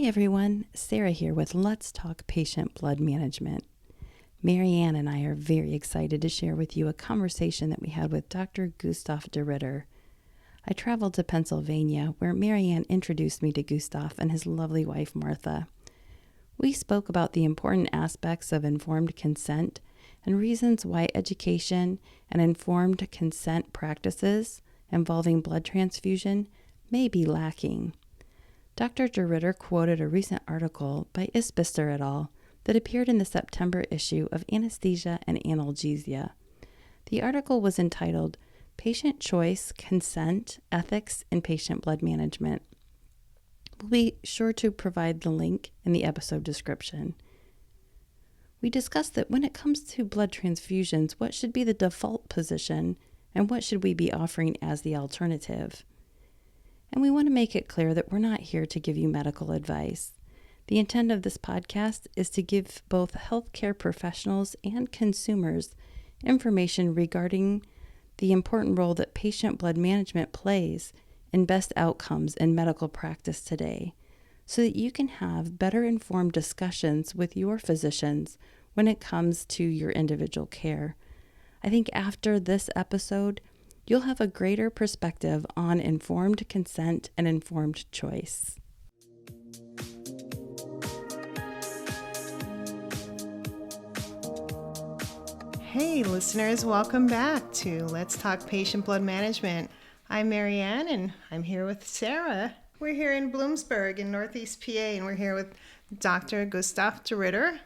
Hi everyone, Sarah here with Let's Talk Patient Blood Management. MaryAnn and I are very excited to share with you a conversation that we had with Dr. Gustaaf de Ridder. I traveled to Pennsylvania where MaryAnn introduced me to Gustaaf and his lovely wife Martha. We spoke about the important aspects of informed consent and reasons why education and informed consent practices involving blood transfusion may be lacking. Dr. de Ridder quoted a recent article by Isbister et al. That appeared in the September issue of Anesthesia and Analgesia. The article was entitled Patient Choice, Consent, Ethics in Patient Blood Management. We'll be sure to provide the link in the episode description. We discussed that when it comes to blood transfusions, what should be the default position and what should we be offering as the alternative. And we want to make it clear that we're not here to give you medical advice. The intent of this podcast is to give both healthcare professionals and consumers information regarding the important role that patient blood management plays in best outcomes in medical practice today, so that you can have better informed discussions with your physicians when it comes to your individual care. I think after this episode, you'll have a greater perspective on informed consent and informed choice. Hey listeners, welcome back to Let's Talk Patient Blood Management. I'm MaryAnn and I'm here with Sarah. We're here in Bloomsburg in Northeast PA and we're here with Dr. Gustaaf de Ridder.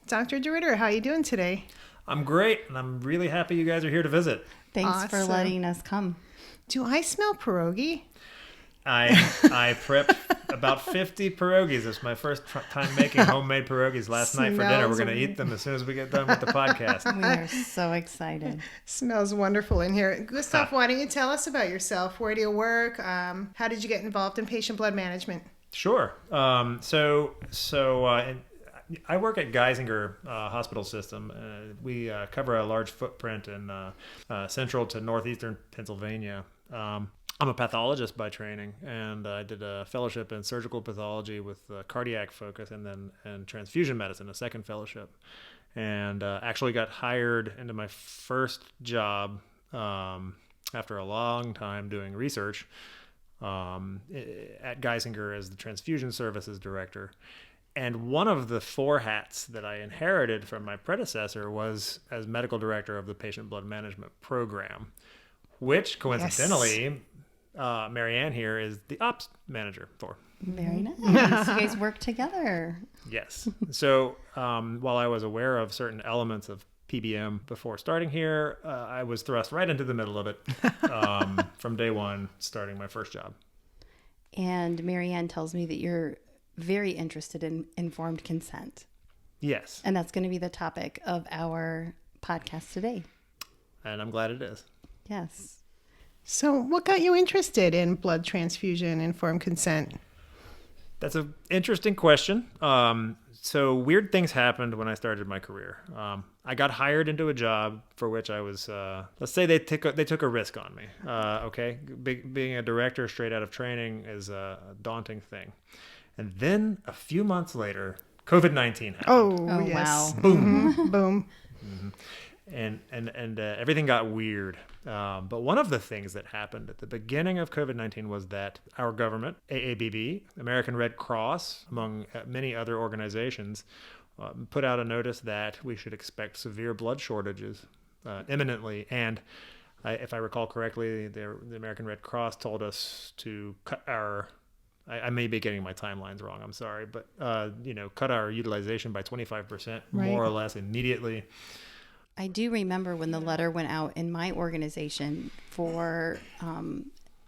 Dr. de Ridder, how are you doing today? I'm great, and I'm really happy you guys are here to visit. Thanks for letting us come. Do I smell pierogi? I prepped about 50 pierogies. It's my first time making homemade pierogies last night for dinner. We're going to eat them as soon as we get done with the podcast. We are so excited. Smells wonderful in here. Gustaaf, why don't you tell us about yourself? Where do you work? How did you get involved in patient blood management? Sure. I work at Geisinger Hospital System. We cover a large footprint in central to northeastern Pennsylvania. I'm a pathologist by training, and I did a fellowship in surgical pathology with cardiac focus and transfusion medicine, a second fellowship. And actually got hired into my first job after a long time doing research at Geisinger as the transfusion services director. And one of the 4 hats that I inherited from my predecessor was as medical director of the patient blood management program, which coincidentally, MaryAnn here is the ops manager for. Very nice. You guys work together. Yes. So while I was aware of certain elements of PBM before starting here, I was thrust right into the middle of it from day one, starting my first job. And MaryAnn tells me that you're very interested in informed consent. Yes. And that's going to be the topic of our podcast today. And I'm glad it is. Yes. So what got you interested in blood transfusion, informed consent? That's an interesting question. So weird things happened when I started my career. I got hired into a job for which I was, let's say they took a risk on me. Okay. Being a director straight out of training is a daunting thing. And then a few months later, COVID-19 happened. Oh yes. Wow. Boom. Mm-hmm. Boom. Mm-hmm. And everything got weird. But one of the things that happened at the beginning of COVID-19 was that our government, AABB, American Red Cross, among many other organizations, put out a notice that we should expect severe blood shortages imminently. And if I recall correctly, the American Red Cross told us to cut our... I may be getting my timelines wrong. I'm sorry, but cut our utilization by 25%, more or less immediately. I do remember when the letter went out in my organization for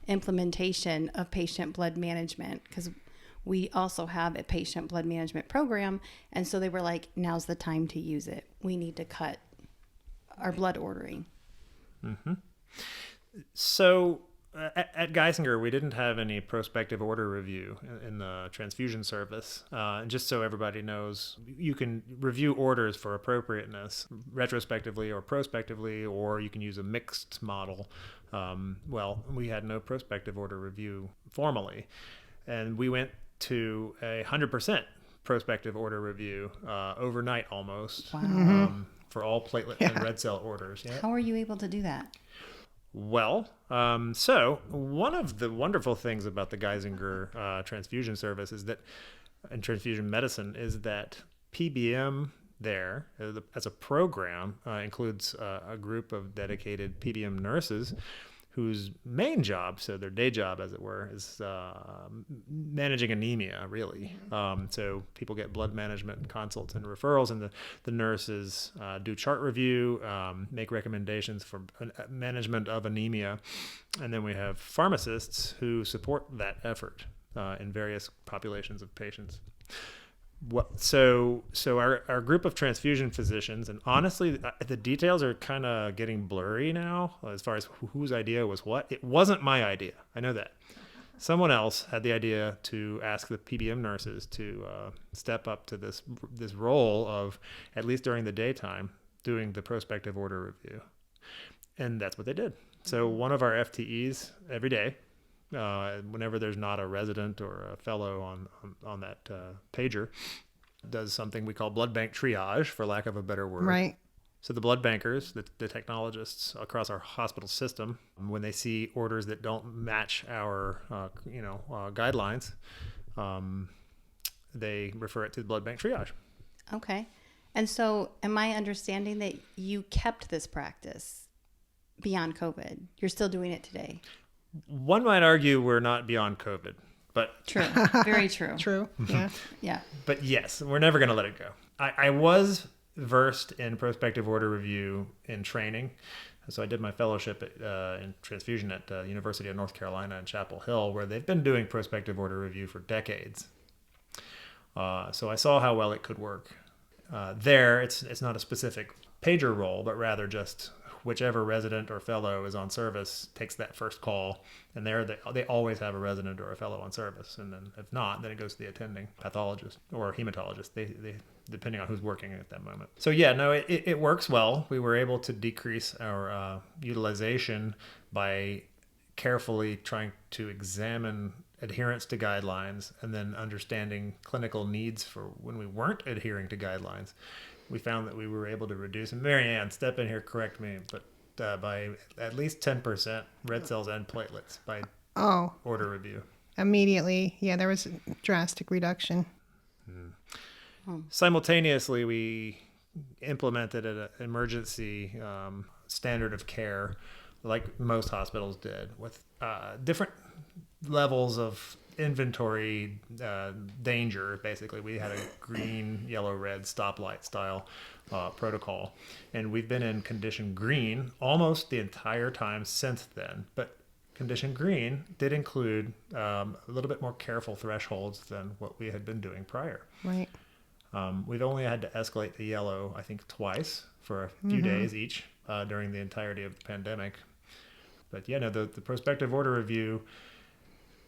implementation of patient blood management, because we also have a patient blood management program, and so they were like, "Now's the time to use it. We need to cut our blood ordering." Mm-hmm. So. At Geisinger, we didn't have any prospective order review in the transfusion service. And just so everybody knows, you can review orders for appropriateness retrospectively or prospectively, or you can use a mixed model. Well, we had no prospective order review formally. And we went to 100% prospective order review overnight almost. Wow. For all platelet and red cell orders. Yeah. How are you able to do that? Well, so one of the wonderful things about the Geisinger transfusion service is that, and transfusion medicine, is that PBM there as a program includes a group of dedicated PBM nurses whose main job, so their day job, as it were, is managing anemia, really. So people get blood management and consults and referrals, and the nurses do chart review, make recommendations for management of anemia, and then we have pharmacists who support that effort in various populations of patients. So our group of transfusion physicians, and honestly, the details are kind of getting blurry now as far as whose idea was what. It wasn't my idea. I know that. Someone else had the idea to ask the PBM nurses to step up to this role of, at least during the daytime, doing the prospective order review. And that's what they did. So one of our FTEs every day, whenever there's not a resident or a fellow on that pager, does something we call blood bank triage, for lack of a better word. Right. So the blood bankers, the technologists across our hospital system, when they see orders that don't match our guidelines, they refer it to the blood bank triage. Okay. And so am I understanding that you kept this practice beyond COVID? You're still doing it today? One might argue we're not beyond COVID, but true, very true. True. Yeah. Yeah. But yes, we're never going to let it go. I was versed in prospective order review in training. So I did my fellowship in transfusion at the University of North Carolina in Chapel Hill, where they've been doing prospective order review for decades. So I saw how well it could work. There, it's not a specific pager role, but rather just whichever resident or fellow is on service takes that first call, and they always have a resident or a fellow on service, and then if not, then it goes to the attending pathologist or hematologist, they depending on who's working at that moment. So yeah, no, it works well. We were able to decrease our utilization by carefully trying to examine adherence to guidelines and then understanding clinical needs for when we weren't adhering to guidelines. We found that we were able to reduce, and MaryAnn, step in here, correct me, but by at least 10% red cells and platelets by order review. Immediately. Yeah, there was a drastic reduction. Simultaneously, we implemented an emergency standard of care, like most hospitals did, with different levels of inventory danger. Basically, we had a green, yellow, red stoplight style protocol, and we've been in condition green almost the entire time since then. But condition green did include a little bit more careful thresholds than what we had been doing prior. Right. We've only had to escalate to yellow, I think, twice for a few days each during the entirety of the pandemic. But yeah, no, the prospective order review.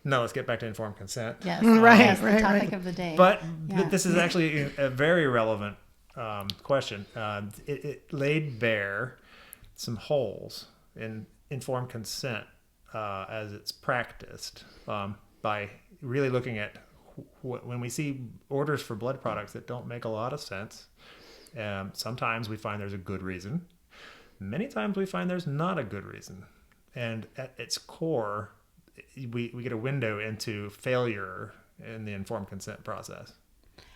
No, let's get back to informed consent. Yes, Right, yes, the right, topic right. of the day. But Yeah. this is actually a very relevant question. It laid bare some holes in informed consent as it's practiced by really looking at when we see orders for blood products that don't make a lot of sense. Sometimes we find there's a good reason. Many times we find there's not a good reason. And at its core, we get a window into failure in the informed consent process.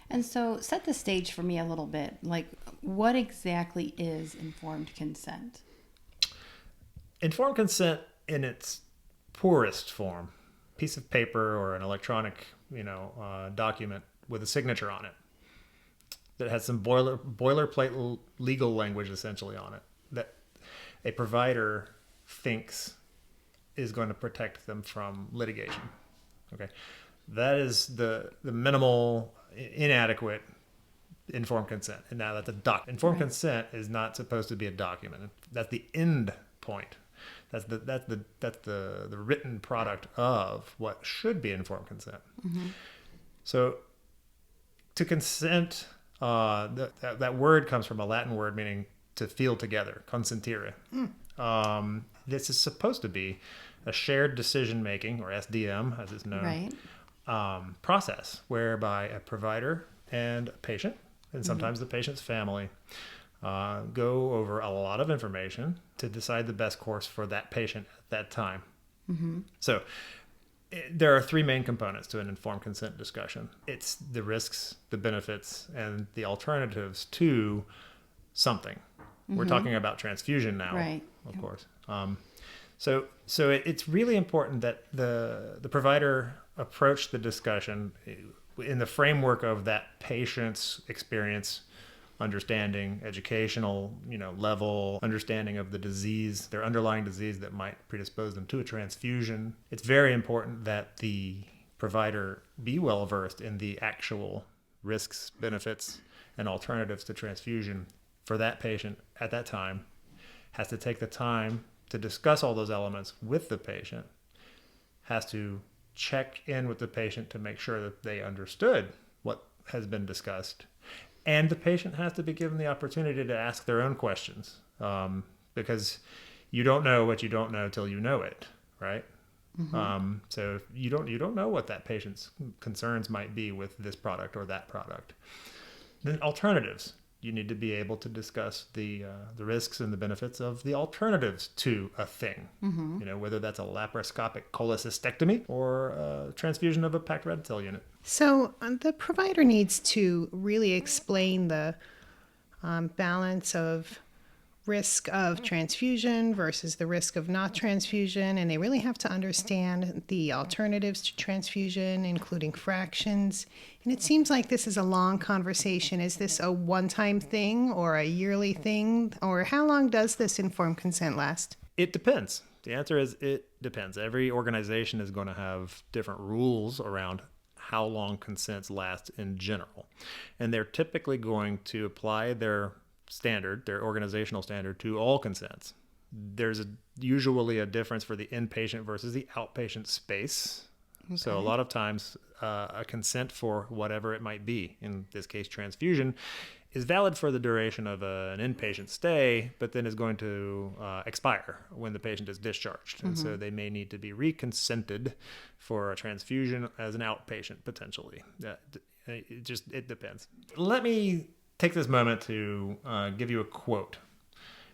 And so set the stage for me a little bit. Like, what exactly is informed consent? Informed consent in its poorest form, piece of paper or an electronic, document with a signature on it that has some boilerplate legal language essentially on it that a provider thinks is going to protect them from litigation. Okay, that is the minimal, inadequate informed consent. And now that's a informed consent is not supposed to be a document. That's the end point. That's the written product of what should be informed consent. Mm-hmm. So to consent, that word comes from a Latin word meaning to feel together, consentire. This is supposed to be a shared decision making, or SDM as it's known, Right. process whereby a provider and a patient, and sometimes the patient's family, go over a lot of information to decide the best course for that patient at that time. So there are three main components to an informed consent discussion. It's the risks, the benefits, and the alternatives to something. We're talking about transfusion now, Right. of course. So it's really important that the provider approach the discussion in the framework of that patient's experience, understanding, educational, level, understanding of the disease, their underlying disease that might predispose them to a transfusion. It's very important that the provider be well versed in the actual risks, benefits, and alternatives to transfusion for that patient at that time, has to take the time to discuss all those elements with the patient, has to check in with the patient to make sure that they understood what has been discussed. And the patient has to be given the opportunity to ask their own questions, because you don't know what you don't know till you know it, right? So you don't know what that patient's concerns might be with this product or that product. Then alternatives. You need to be able to discuss the risks and the benefits of the alternatives to a thing. Whether that's a laparoscopic cholecystectomy or a transfusion of a packed red cell unit. So the provider needs to really explain the balance of risk of transfusion versus the risk of not transfusion, and they really have to understand the alternatives to transfusion, including fractions. And it seems like this is a long conversation. Is this a one-time thing or a yearly thing, or how long does this informed consent last? It depends. The answer is it depends. Every organization is going to have different rules around how long consents last in general, and they're typically going to apply their organizational standard to all consents. There's usually a difference for the inpatient versus the outpatient space. Okay. So a lot of times a consent for whatever it might be, in this case transfusion, is valid for the duration of an inpatient stay, but then is going to expire when the patient is discharged. And so they may need to be reconsented for a transfusion as an outpatient potentially. It depends. Let me take this moment to give you a quote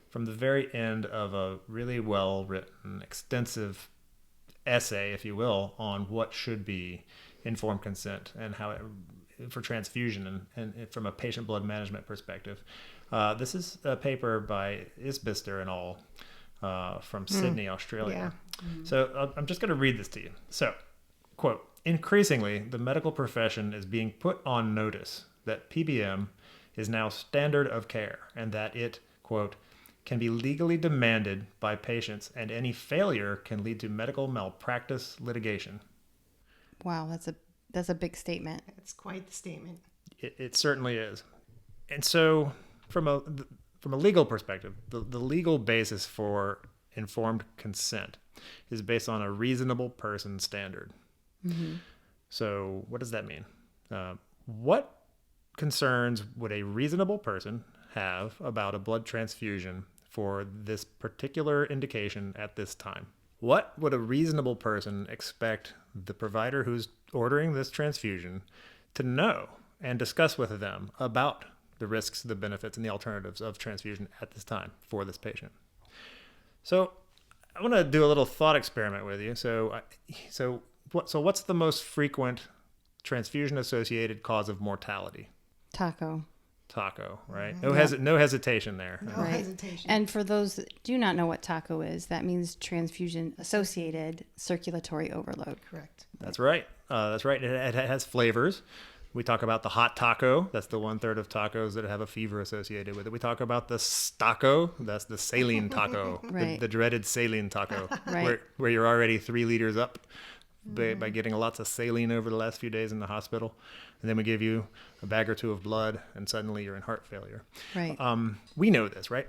from the very end of a really well-written, extensive essay, if you will, on what should be informed consent and how it, for transfusion and from a patient blood management perspective. This is a paper by Isbister and all from Sydney, Australia. Yeah. So I'm just going to read this to you. So, quote, "Increasingly, the medical profession is being put on notice that PBM is now standard of care, and that it, quote, can be legally demanded by patients, and any failure can lead to medical malpractice litigation." Wow, that's a big statement. It's quite the statement. It certainly is. And so from a legal perspective, the legal basis for informed consent is based on a reasonable person standard. So what does that mean? What concerns would a reasonable person have about a blood transfusion for this particular indication at this time? What would a reasonable person expect the provider who's ordering this transfusion to know and discuss with them about the risks, the benefits, and the alternatives of transfusion at this time for this patient? So I want to do a little thought experiment with you. So what's the most frequent transfusion-associated cause of mortality? Taco, right? No hesitation there. No hesitation. And for those that do not know what taco is, that means transfusion-associated circulatory overload. Correct. That's right. It has flavors. We talk about the hot taco. That's the 1/3 of tacos that have a fever associated with it. We talk about the stocko. That's the saline taco, Right. the dreaded saline taco, Right. where you're already 3 liters up by getting lots of saline over the last few days in the hospital. And then we give you a bag or two of blood, and suddenly you're in heart failure. Right. We know this, right?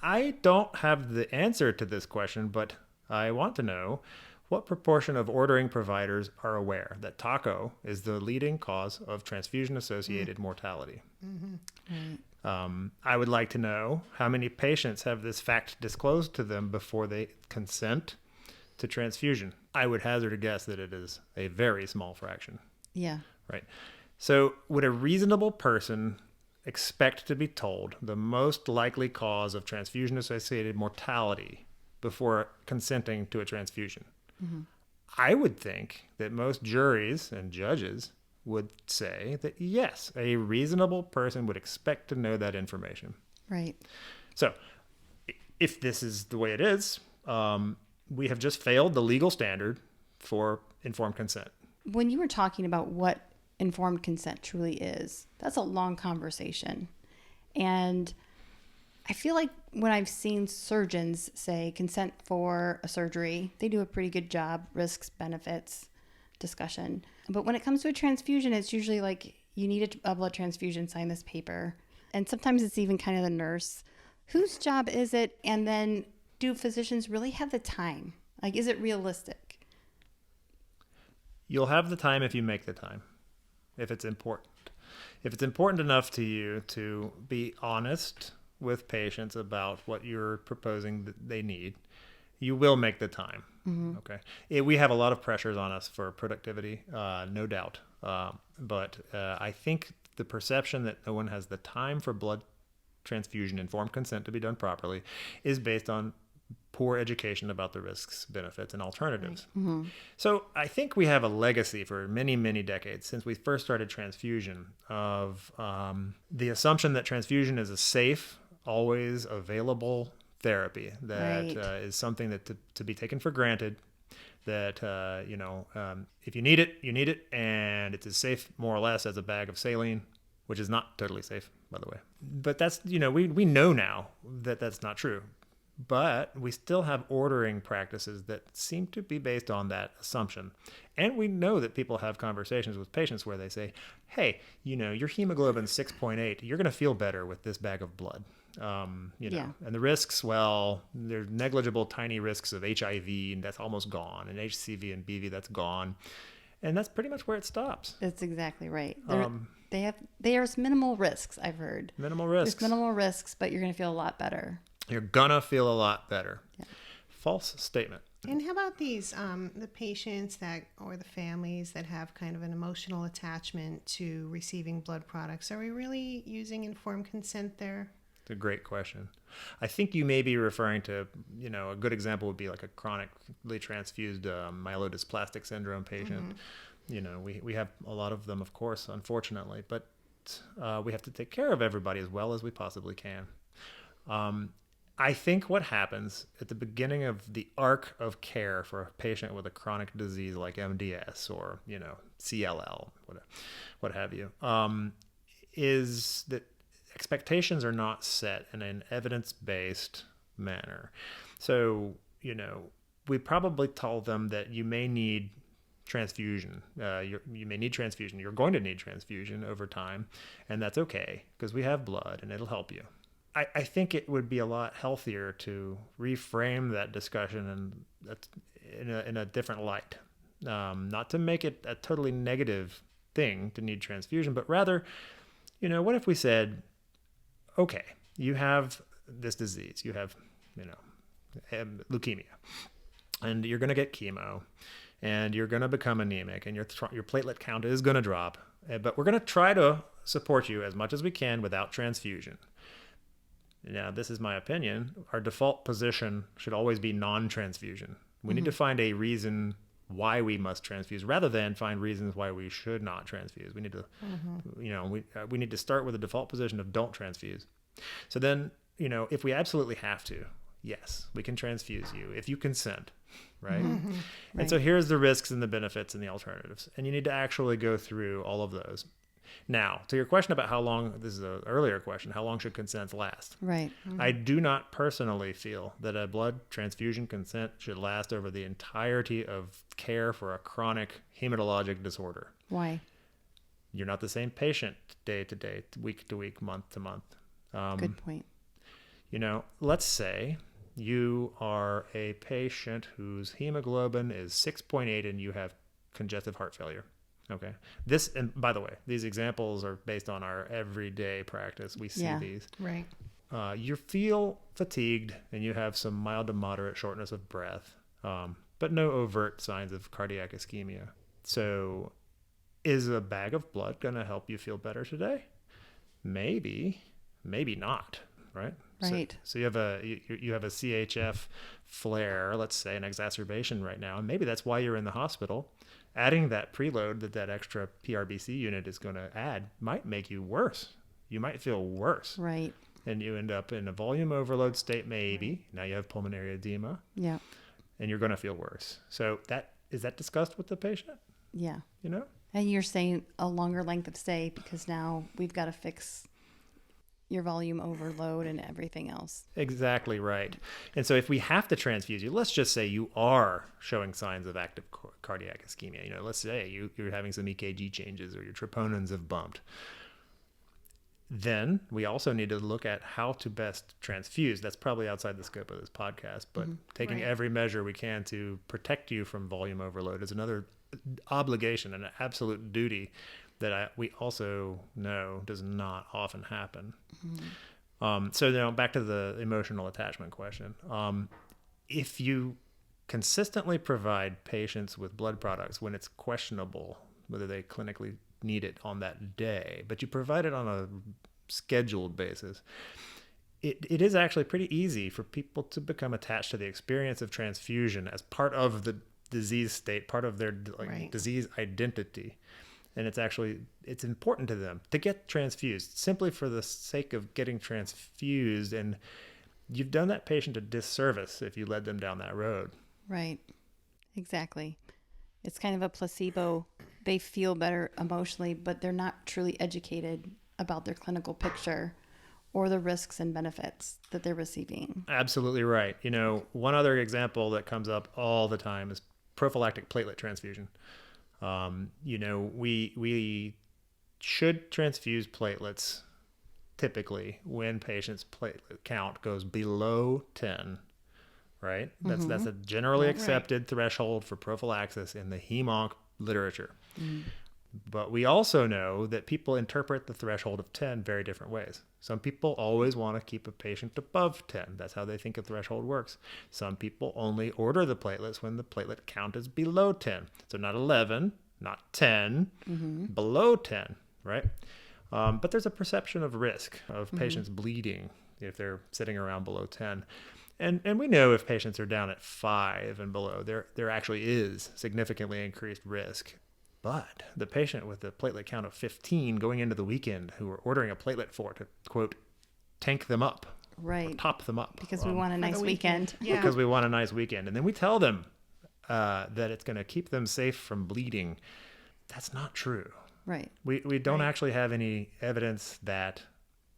I don't have the answer to this question, but I want to know what proportion of ordering providers are aware that taco is the leading cause of transfusion-associated mortality. Right. I would like to know how many patients have this fact disclosed to them before they consent to transfusion, I would hazard a guess that it is a very small fraction. Yeah. Right. So would a reasonable person expect to be told the most likely cause of transfusion-associated mortality before consenting to a transfusion? Mm-hmm. I would think that most juries and judges would say that yes, a reasonable person would expect to know that information. Right. So if this is the way it is, we have just failed the legal standard for informed consent. When you were talking about what informed consent truly is, that's a long conversation. And I feel like when I've seen surgeons say consent for a surgery, they do a pretty good job, risks, benefits, discussion. But when it comes to a transfusion, it's usually like, you need a blood transfusion, sign this paper. And sometimes it's even kind of the nurse. Whose job is it? And then do physicians really have the time? Like, is it realistic? You'll have the time if you make the time, if it's important. If it's important enough to you to be honest with patients about what you're proposing that they need, you will make the time. Mm-hmm. Okay. We have a lot of pressures on us for productivity, no doubt. But I think the perception that no one has the time for blood transfusion informed consent to be done properly is based on poor education about the risks, benefits, and alternatives. Mm-hmm. So I think we have a legacy for many, many decades since we first started transfusion of the assumption that transfusion is a safe, always available therapy that is something that to be taken for granted, that if you need it, you need it, and it's as safe more or less as a bag of saline, which is not totally safe, by the way. But that's, we know now that that's not true. But we still have ordering practices that seem to be based on that assumption. And we know that people have conversations with patients where they say, hey, your hemoglobin's 6.8. You're going to feel better with this bag of blood. And the risks, well, there's negligible tiny risks of HIV, and that's almost gone. And HCV and BV, that's gone. And that's pretty much where it stops. That's exactly right. There's minimal risks, I've heard. Minimal risks. There's minimal risks, but you're going to feel a lot better. You're going to feel a lot better. Yeah. False statement. And how about these, the patients or the families that have kind of an emotional attachment to receiving blood products? Are we really using informed consent there? It's a great question. I think you may be referring to, a good example would be like a chronically transfused myelodysplastic syndrome patient. Mm-hmm. We have a lot of them, of course, unfortunately, but we have to take care of everybody as well as we possibly can. I think what happens at the beginning of the arc of care for a patient with a chronic disease like MDS or, CLL, what have you, is that expectations are not set in an evidence-based manner. So, we probably tell them that you may need transfusion. You may need transfusion. You're going to need transfusion over time, and that's okay because we have blood and it'll help you. I think it would be a lot healthier to reframe that discussion in a different light, not to make it a totally negative thing to need transfusion, but rather, what if we said, okay, you have this disease, you have, leukemia, and you're going to get chemo, and you're going to become anemic, and your platelet count is going to drop, but we're going to try to support you as much as we can without transfusion. Now, this is my opinion. Our default position should always be non-transfusion. We need to find a reason why we must transfuse rather than find reasons why we should not transfuse. We need to, we need to start with a default position of don't transfuse. So then, if we absolutely have to, yes, we can transfuse you if you consent, right? Mm-hmm. Right. And so here's the risks and the benefits and the alternatives. And you need to actually go through all of those. Now, to your question about how long, this is an earlier question, how long should consents last? Right. Mm-hmm. I do not personally feel that a blood transfusion consent should last over the entirety of care for a chronic hematologic disorder. Why? You're not the same patient day to day, week to week, month to month. Good point. Let's say you are a patient whose hemoglobin is 6.8 and you have congestive heart failure. Okay. And by the way, these examples are based on our everyday practice. We see these. Right. You feel fatigued and you have some mild to moderate shortness of breath. but no overt signs of cardiac ischemia. So is a bag of blood going to help you feel better today? Maybe not, right? Right. So you have a CHF flare, let's say an exacerbation right now, and maybe that's why you're in the hospital. Adding that preload that extra PRBC unit is going to add might make you worse. You might feel worse. Right. And you end up in a volume overload state, maybe. Now you have pulmonary edema. Yeah. And you're going to feel worse. So is that discussed with the patient? Yeah. You know? And you're saying a longer length of stay because now we've got to fix your volume overload and everything else. Exactly right. And so if we have to transfuse you, let's just say you are showing signs of active cardiac ischemia. You know, let's say you're having some EKG changes or your troponins have bumped. Then we also need to look at how to best transfuse. That's probably outside the scope of this podcast, but taking every measure we can to protect you from volume overload is another obligation and an absolute duty that we also know does not often happen. So now back to the emotional attachment question. If you consistently provide patients with blood products when it's questionable whether they clinically need it on that day, but you provide it on a scheduled basis, it is actually pretty easy for people to become attached to the experience of transfusion as part of the disease state, part of their disease identity. And it's important to them to get transfused simply for the sake of getting transfused. And you've done that patient a disservice if you led them down that road. Right. Exactly. It's kind of a placebo. They feel better emotionally, but they're not truly educated about their clinical picture or the risks and benefits that they're receiving. Absolutely right. You know, one other example that comes up all the time is prophylactic platelet transfusion. You know, we should transfuse platelets typically when patients' platelet count goes below 10, right? That's a generally accepted threshold for prophylaxis in the hem-onc literature. But we also know that people interpret the threshold of 10 very different ways. Some people always want to keep a patient above 10. That's how they think a threshold works. Some people only order the platelets when the platelet count is below 10. So not 11, not 10, below 10, right? But there's a perception of risk of patients bleeding if they're sitting around below 10. And we know if patients are down at 5 and below, there actually is significantly increased risk. But the patient with the platelet count of 15 going into the weekend who we're ordering a platelet for to, quote, tank them up, right, top them up. Because we want a nice weekend. Yeah. Because we want a nice weekend. And then we tell them that it's going to keep them safe from bleeding. That's not true. Right. We don't actually have any evidence that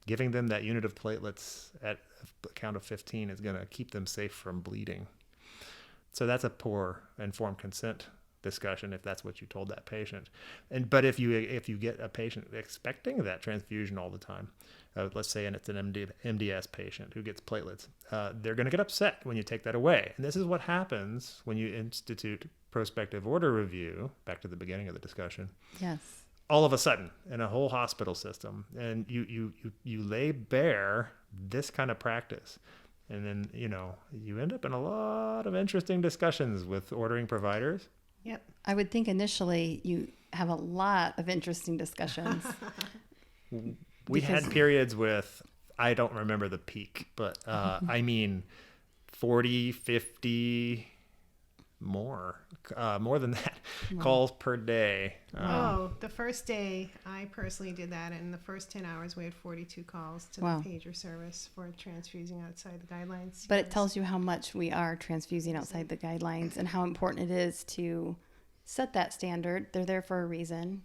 giving them that unit of platelets at a count of 15 is going to keep them safe from bleeding. So that's a poor informed consent discussion if that's what you told that patient. But if you get a patient expecting that transfusion all the time, let's say, and it's an MDS patient who gets platelets, they're going to get upset when you take that away. And this is what happens when you institute prospective order review, back to the beginning of the discussion. Yes. All of a sudden in a whole hospital system, and you lay bare this kind of practice. And then, you end up in a lot of interesting discussions with ordering providers. Yep. I would think initially you have a lot of interesting discussions. We had periods with, I don't remember the peak, but I mean 40, 50, more than that calls per day. The first day I personally did that, and in the first 10 hours we had 42 calls to the pager service for transfusing outside the guidelines. But it tells you how much we are transfusing outside the guidelines and how important it is to set that standard. They're there for a reason.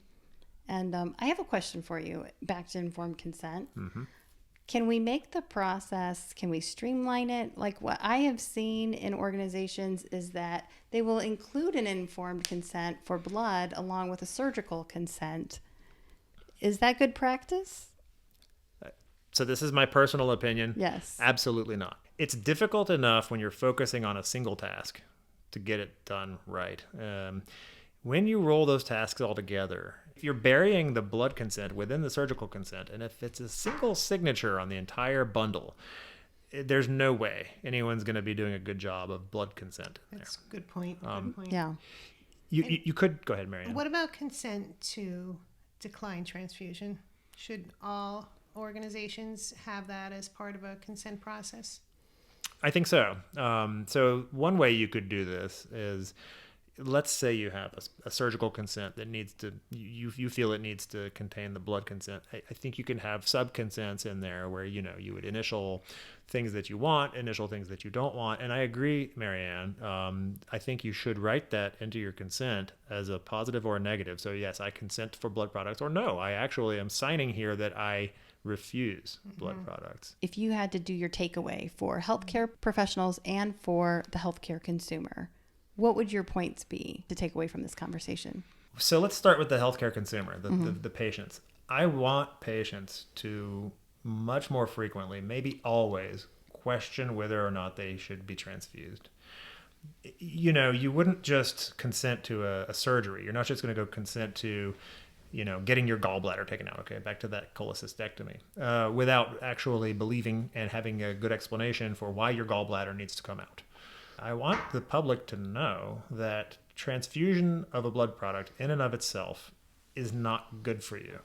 And I have a question for you, back to informed consent. Can we make the process, can we streamline it? Like what I have seen in organizations is that they will include an informed consent for blood along with a surgical consent. Is that good practice? So this is my personal opinion. Yes. Absolutely not. It's difficult enough when you're focusing on a single task to get it done right. When you roll those tasks all together, if you're burying the blood consent within the surgical consent, and if it's a single signature on the entire bundle, there's no way anyone's going to be doing a good job of blood consent. That's a good point. Good point. Yeah. You could go ahead, MaryAnn. What about consent to decline transfusion? Should all organizations have that as part of a consent process? I think so. So one way you could do this is, let's say you have a surgical consent that needs to, you feel it needs to contain the blood consent. I think you can have sub-consents in there where, you would initial things that you want, initial things that you don't want. And I agree, MaryAnn. I think you should write that into your consent as a positive or a negative. So yes, I consent for blood products, or no, I actually am signing here that I refuse blood products. If you had to do your takeaway for healthcare professionals and for the healthcare consumer, what would your points be to take away from this conversation? So let's start with the healthcare consumer, the patients. I want patients to much more frequently, maybe always, question whether or not they should be transfused. You wouldn't just consent to a surgery. You're not just going to go consent to, getting your gallbladder taken out. Okay, back to that cholecystectomy, without actually believing and having a good explanation for why your gallbladder needs to come out. I want the public to know that transfusion of a blood product in and of itself is not good for you.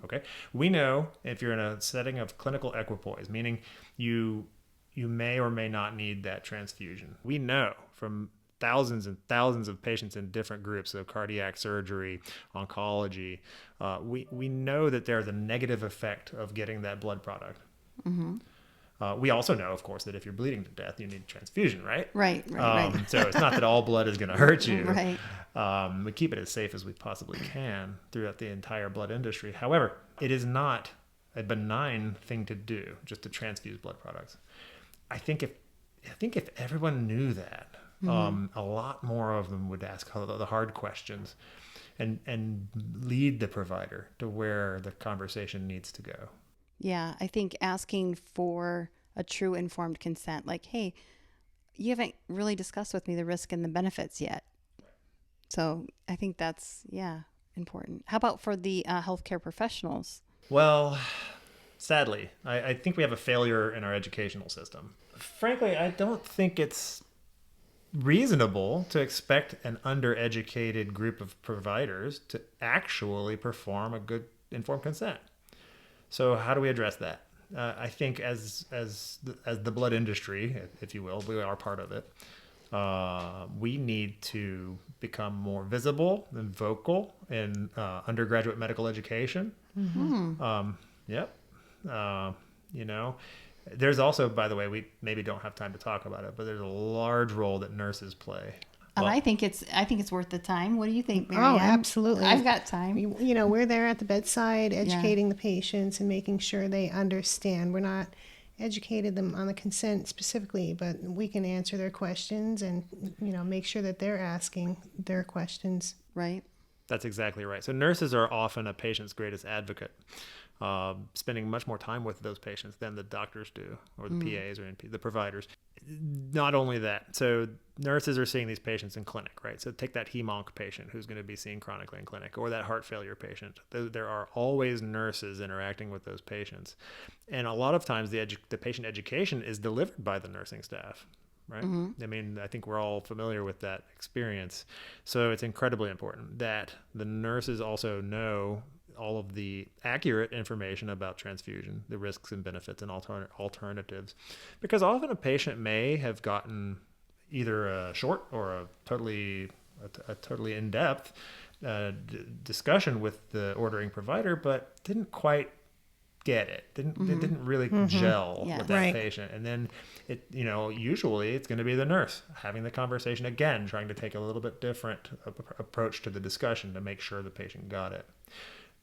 Okay. We know if you're in a setting of clinical equipoise, meaning you may or may not need that transfusion. We know from thousands and thousands of patients in different groups, so cardiac surgery, oncology, we know that there's a negative effect of getting that blood product. We also know, of course, that if you're bleeding to death, you need transfusion, right? Right. So it's not that all blood is going to hurt you. Right. We keep it as safe as we possibly can throughout the entire blood industry. However, it is not a benign thing to do, just to transfuse blood products. I think if everyone knew that, a lot more of them would ask the hard questions and lead the provider to where the conversation needs to go. Yeah, I think asking for a true informed consent, like, hey, you haven't really discussed with me the risk and the benefits yet. So I think that's, important. How about for the healthcare professionals? Well, sadly, I think we have a failure in our educational system. Frankly, I don't think it's reasonable to expect an undereducated group of providers to actually perform a good informed consent. So how do we address that? I think as the blood industry, if you will, we are part of it. We need to become more visible and vocal in undergraduate medical education. There's also, by the way, we maybe don't have time to talk about it, but there's a large role that nurses play. And I think it's worth the time. What do you think, MaryAnn? Oh, absolutely. I've got time. We're there at the bedside educating the patients and making sure they understand. We're not educated them on the consent specifically, but we can answer their questions and, make sure that they're asking their questions. Right. That's exactly right. So nurses are often a patient's greatest advocate, spending much more time with those patients than the doctors do, or the PAs or the providers. Not only that, so nurses are seeing these patients in clinic, right? So take that hem-onc patient who's going to be seen chronically in clinic, or that heart failure patient. There are always nurses interacting with those patients. And a lot of times the patient education is delivered by the nursing staff, right? I mean, I think we're all familiar with that experience. So it's incredibly important that the nurses also know all of the accurate information about transfusion, the risks and benefits and alternatives, because often a patient may have gotten either a short or a totally in-depth discussion with the ordering provider, but didn't quite get it. It didn't really gel with that patient. And then usually it's going to be the nurse having the conversation again, trying to take a little bit different approach to the discussion to make sure the patient got it.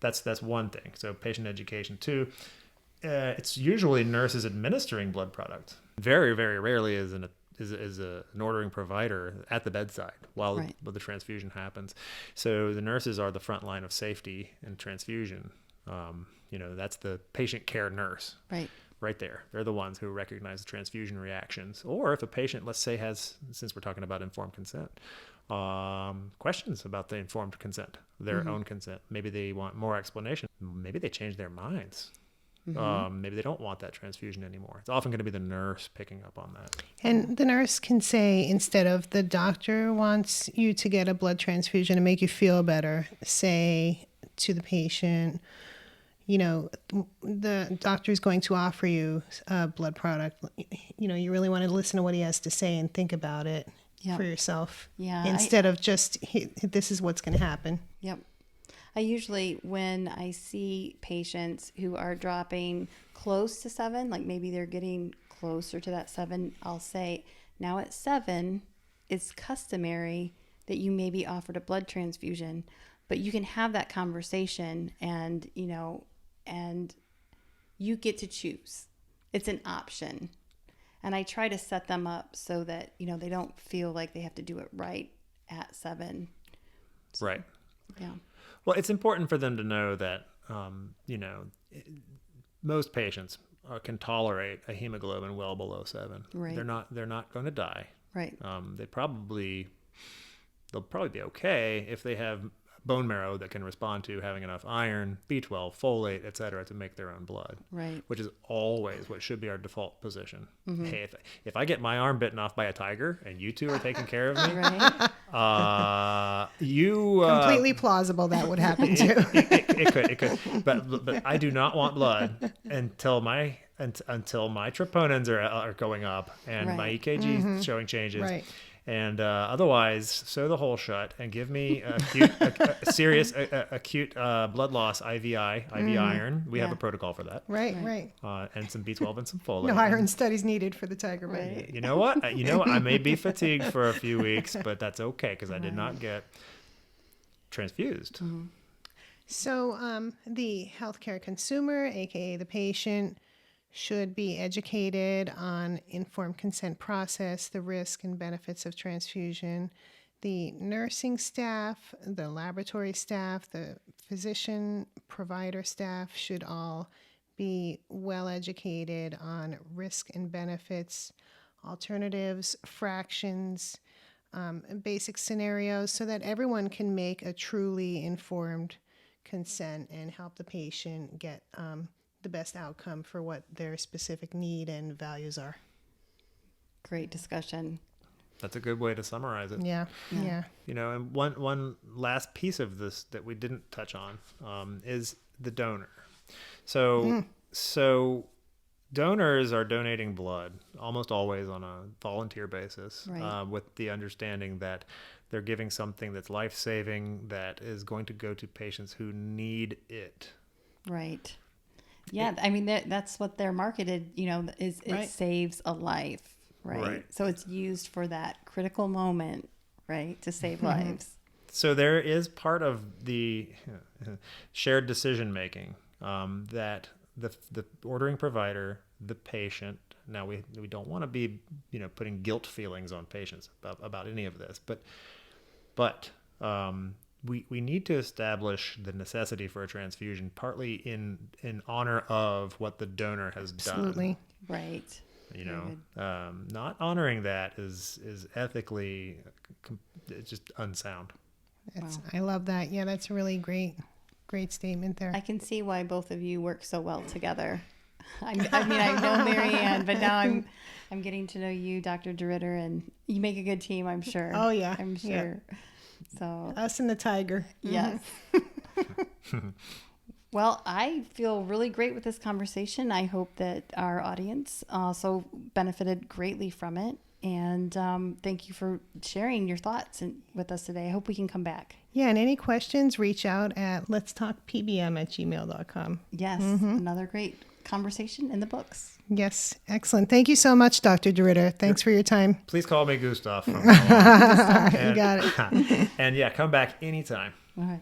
That's one thing. So patient education. Two, it's usually nurses administering blood products. Very, very rarely is an ordering provider at the bedside while the transfusion happens. So the nurses are the front line of safety and transfusion. That's the patient care nurse. Right there. They're the ones who recognize the transfusion reactions. Or if a patient, let's say, has, since we're talking about informed consent, questions about the informed consent, their own consent. Maybe they want more explanation. Maybe they change their minds. Maybe they don't want that transfusion anymore. It's often going to be the nurse picking up on that. And the nurse can say, instead of the doctor wants you to get a blood transfusion to make you feel better, say to the patient, the doctor is going to offer you a blood product. You really want to listen to what he has to say and think about it for yourself. Yeah. Instead of just, this is what's going to happen. Yep. I usually, when I see patients who are dropping close to 7, like maybe they're getting closer to that 7, I'll say, now at 7, it's customary that you may be offered a blood transfusion, but you can have that conversation and you get to choose. It's an option. And I try to set them up so that, they don't feel like they have to do it right at 7. Right. Yeah. Well, it's important for them to know that, most patients can tolerate a hemoglobin well below 7. Right. They're not going to die. Right. They'll probably be okay if they have bone marrow that can respond to having enough iron, B12, folate, et cetera, to make their own blood. Right. Which is always what should be our default position. Mm-hmm. Hey, if I get my arm bitten off by a tiger and you two are taking care of me, Right. Completely plausible that would happen too. It could. But I do not want blood until my troponins are going up and my EKG is showing changes. Right. And otherwise, sew the hole shut and give me a serious acute blood loss IV iron. We have a protocol for that. Right. And some B12 and some folate. No iron studies needed for the tiger bite. Right. You know what? I may be fatigued for a few weeks, but that's okay because I did not get transfused. Mm-hmm. So the healthcare consumer, aka the patient, should be educated on informed consent process, the risk and benefits of transfusion. The nursing staff, the laboratory staff, the physician provider staff should all be well educated on risk and benefits, alternatives, fractions, basic scenarios, so that everyone can make a truly informed consent and help the patient get the best outcome for what their specific need and values are. Great discussion. That's a good way to summarize it. Yeah. And one last piece of this that we didn't touch on is the donor. So donors are donating blood almost always on a volunteer basis, with the understanding that they're giving something that's life-saving, that is going to go to patients who need it. Right. Yeah, I mean, that's what they're marketed, is it saves a life, right? So it's used for that critical moment, right, to save lives. So there is part of the shared decision-making that the ordering provider, the patient, now we don't want to be, putting guilt feelings on patients about any of this, but we need to establish the necessity for a transfusion, partly in honor of what the donor has done. Absolutely. Right. Not honoring that is ethically, it's just unsound. I love that. Yeah, that's a really great statement there. I can see why both of you work so well together. I know MaryAnn, but now I'm getting to know you, Dr. de Ridder, and you make a good team, I'm sure. Oh, yeah. I'm sure. Yeah. So us and the tiger. Yes. Well, I feel really great with this conversation. I hope that our audience also benefited greatly from it. And thank you for sharing your thoughts with us today. I hope we can come back. Yeah, and any questions, reach out at letstalkpbm@gmail.com. Yes, another great conversation in the books. Yes, excellent. Thank you so much, Dr. de Ridder. Thanks for your time. Please call me Gustaaf. You got it. And yeah, come back anytime. All right.